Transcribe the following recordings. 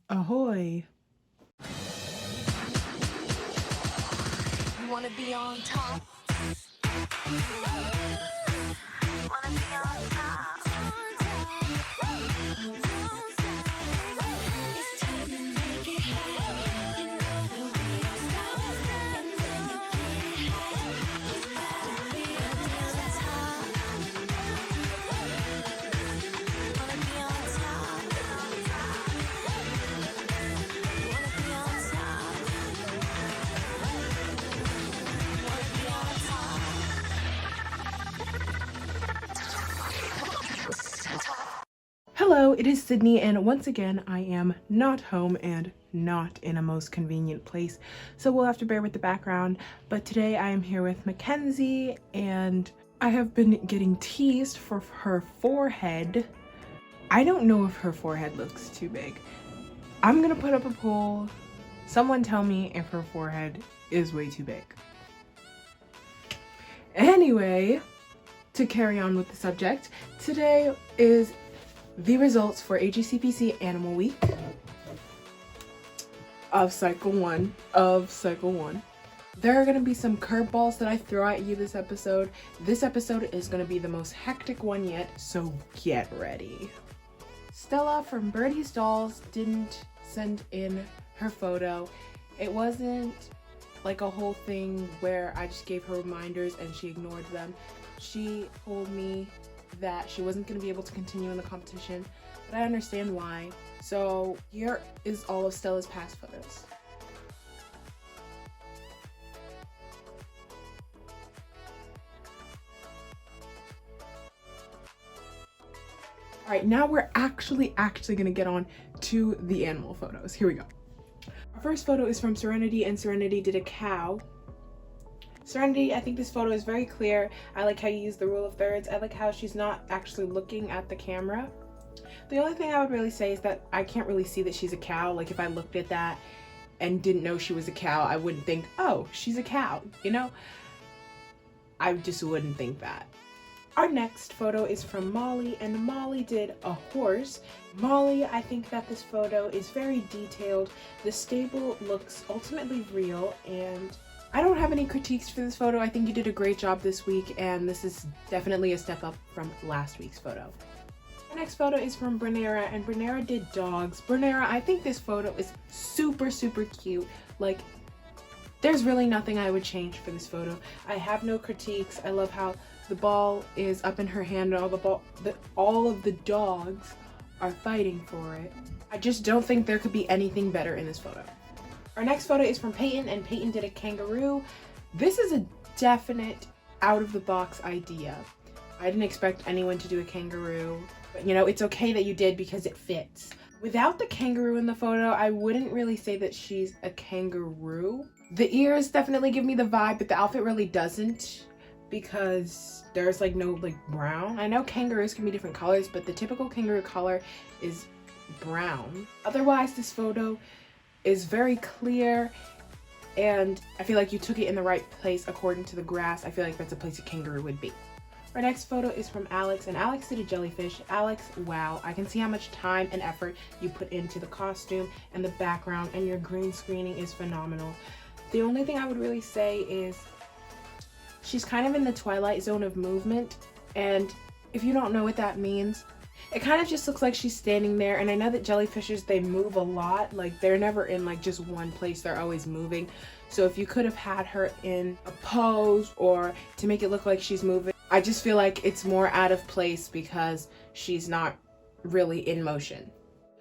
Ahoy! You wanna be on top? Wanna be on top? It's time to make it happen. You know that we don't stop. And when you get high, it's better be on top. Wanna be on top? Wanna be on top? Wanna be on top? Hello, it is Sydney, and once again, I am not home and not in a most convenient place, so we'll have to bear with the background. But today I am here with Mackenzie, and I have been getting teased for her forehead. I don't know if her forehead looks too big. I'm gonna put up a poll. Someone tell me if her forehead is way too big. Anyway, to carry on with the subject, today is the results for AGCPC Animal Week of Cycle 1 There are going to be some curveballs that I throw at you this episode. This episode is going to be the most hectic one yet, so get ready. Stella from Birdie's Dolls didn't send in her photo. It wasn't like a whole thing where I just gave her reminders and she ignored them. She told me that she wasn't going to be able to continue in the competition, but I understand why. So here is all of Stella's past photos. All right, now we're actually going to get on to the animal photos. Here we go. Our first photo is from Serenity, and Serenity did a cow. Serenity, I think this photo is very clear. I like how you use the rule of thirds. I like how she's not actually looking at the camera. The only thing I would really say is that I can't really see that she's a cow. Like if I looked at that and didn't know she was a cow, I wouldn't think, oh, she's a cow, you know? I just wouldn't think that. Our next photo is from Molly, and Molly did a horse. Molly, I think that this photo is very detailed. The stable looks ultimately real, and I don't have any critiques for this photo. I think you did a great job this week, and this is definitely a step up from last week's photo. Our next photo is from Bernera, and Bernera did dogs. Bernera, I think this photo is super cute. Like, there's really nothing I would change for this photo. I have no critiques. I love how the ball is up in her hand and all of the dogs are fighting for it. I just don't think there could be anything better in this photo. Our next photo is from Peyton, and Peyton did a kangaroo. This is a definite out-of-the-box idea. I didn't expect anyone to do a kangaroo, but you know, it's okay that you did because it fits. Without the kangaroo in the photo, I wouldn't really say that she's a kangaroo. The ears definitely give me the vibe, but the outfit really doesn't, because there's like no like brown. I know kangaroos can be different colors, but the typical kangaroo color is brown. Otherwise, this photo is very clear, and I feel like you took it in the right place according to the grass. I feel like that's a place a kangaroo would be. Our next photo is from Alex, and Alex did a jellyfish. Alex, wow, I can see how much time and effort you put into the costume and the background, and your green screening is phenomenal. The only thing I would really say is she's kind of in the twilight zone of movement, and if you don't know what that means, it kind of just looks like she's standing there. And I know that jellyfishes, they move a lot. Like, they're never in like just one place, they're always moving. So if you could have had her in a pose or to make it look like she's moving, I just feel like it's more out of place because she's not really in motion.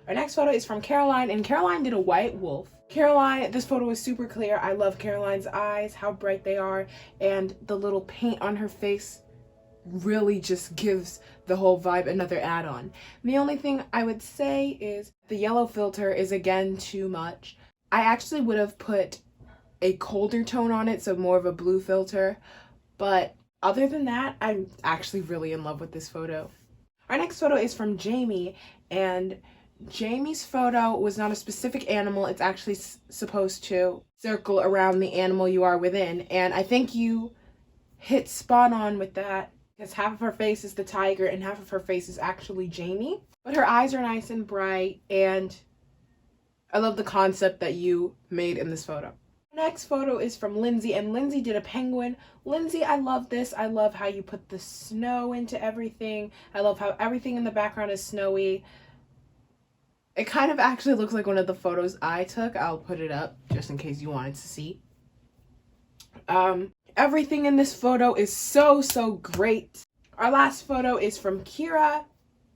Our next photo is from Caroline, and Caroline did a white wolf. Caroline, this photo is super clear. I love Caroline's eyes, how bright they are, and the little paint on her face really just gives the whole vibe another add-on. The only thing I would say is the yellow filter is again too much. I actually would have put a colder tone on it, so more of a blue filter, but other than that, I'm actually really in love with this photo. Our next photo is from Jamie, and Jamie's photo was not a specific animal. It's actually supposed to circle around the animal you are within, and I think you hit spot on with that, because half of her face is the tiger and half of her face is actually Jamie. But her eyes are nice and bright, and I love the concept that you made in this photo. Next photo is from Lindsay, and Lindsay did a penguin. Lindsay, I love this. I love how you put the snow into everything. I love how everything in the background is snowy. It kind of actually looks like one of the photos I took. I'll put it up just in case you wanted to see. Everything in this photo is so great. Our last photo is from Kira,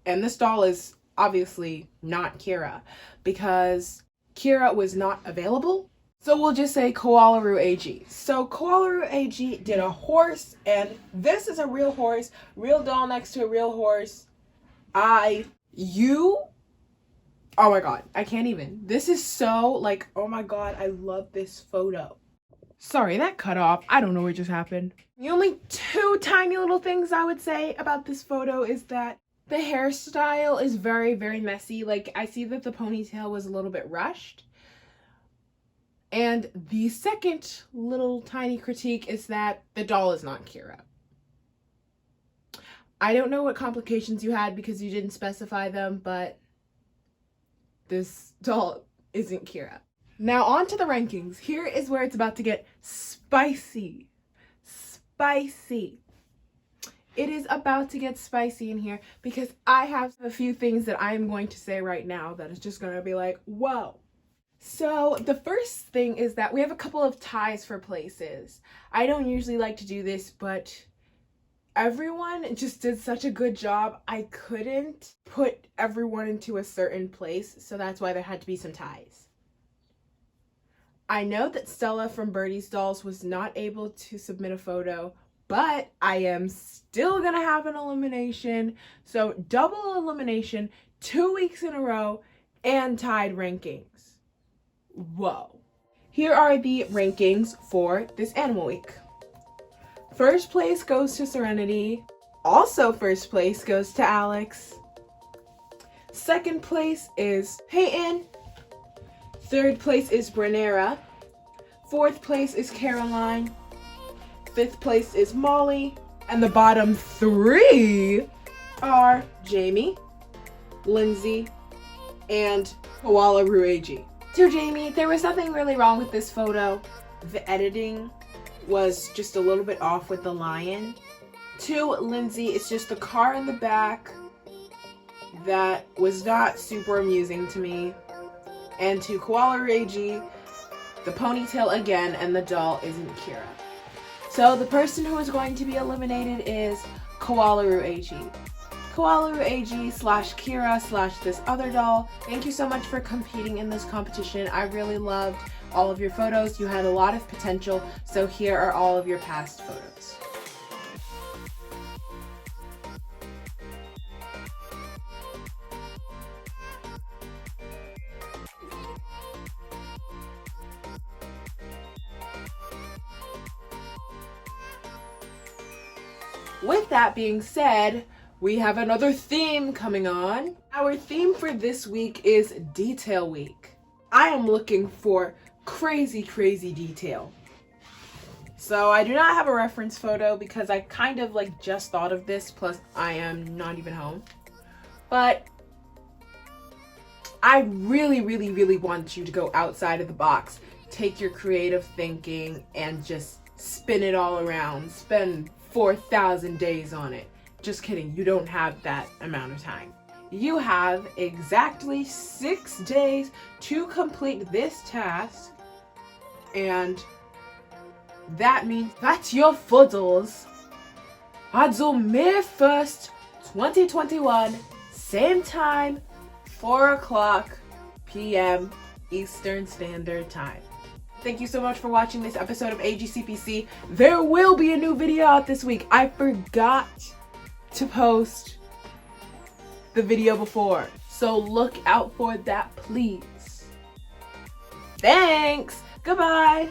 and this doll is obviously not Kira because Kira was not available. So we'll just say Kangaroo AG. So Kangaroo AG did a horse, and this is a real horse, real doll next to a real horse. Oh my god, I can't even. This is so like, oh my god, I love this photo. Sorry, that cut off. I don't know what just happened. The only two tiny little things I would say about this photo is that the hairstyle is very messy. Like, I see that the ponytail was a little bit rushed. And the second little tiny critique is that the doll is not Kira. I don't know what complications you had because you didn't specify them, but this doll isn't Kira. Now on to the rankings. Here is where it's about to get spicy. Spicy. It is about to get spicy in here because I have a few things that I am going to say right now that is just going to be like, whoa. So the first thing is that we have a couple of ties for places. I don't usually like to do this, but everyone just did such a good job. I couldn't put everyone into a certain place, so that's why there had to be some ties. I know that Stella from Birdie's Dolls was not able to submit a photo, but I am still gonna have an elimination. So double elimination, 2 weeks in a row, and tied rankings. Whoa. Here are the rankings for this Animal Week. First place goes to Serenity. Also first place goes to Alex. Second place is Peyton. Third place is Brenera. Fourth place is Caroline. Fifth place is Molly. And the bottom three are Jamie, Lindsay, and Kangaroo AG. To Jamie, there was nothing really wrong with this photo. The editing was just a little bit off with the lion. To Lindsay, it's just the car in the back that was not super amusing to me. And to Kangaroo AG, the ponytail again, and the doll isn't Kira. So the person who is going to be eliminated is Kangaroo AG. Kangaroo AG / Kira / this other doll. Thank you so much for competing in this competition. I really loved all of your photos. You had a lot of potential. So here are all of your past photos. With that being said, we have another theme coming on. Our theme for this week is Detail Week. I am looking for crazy detail. So I do not have a reference photo because I kind of like just thought of this, plus I am not even home. But I really want you to go outside of the box, take your creative thinking and just spin it all around. Spend 4,000 days on it. Just kidding, you don't have that amount of time. You have exactly 6 days to complete this task, and that means that's your photos. Until May 1st, 2021, same time, 4:00 p.m. Eastern Standard Time. Thank you so much for watching this episode of AGCPC. There will be a new video out this week. I forgot to post the video before, so look out for that, please. Thanks. Goodbye.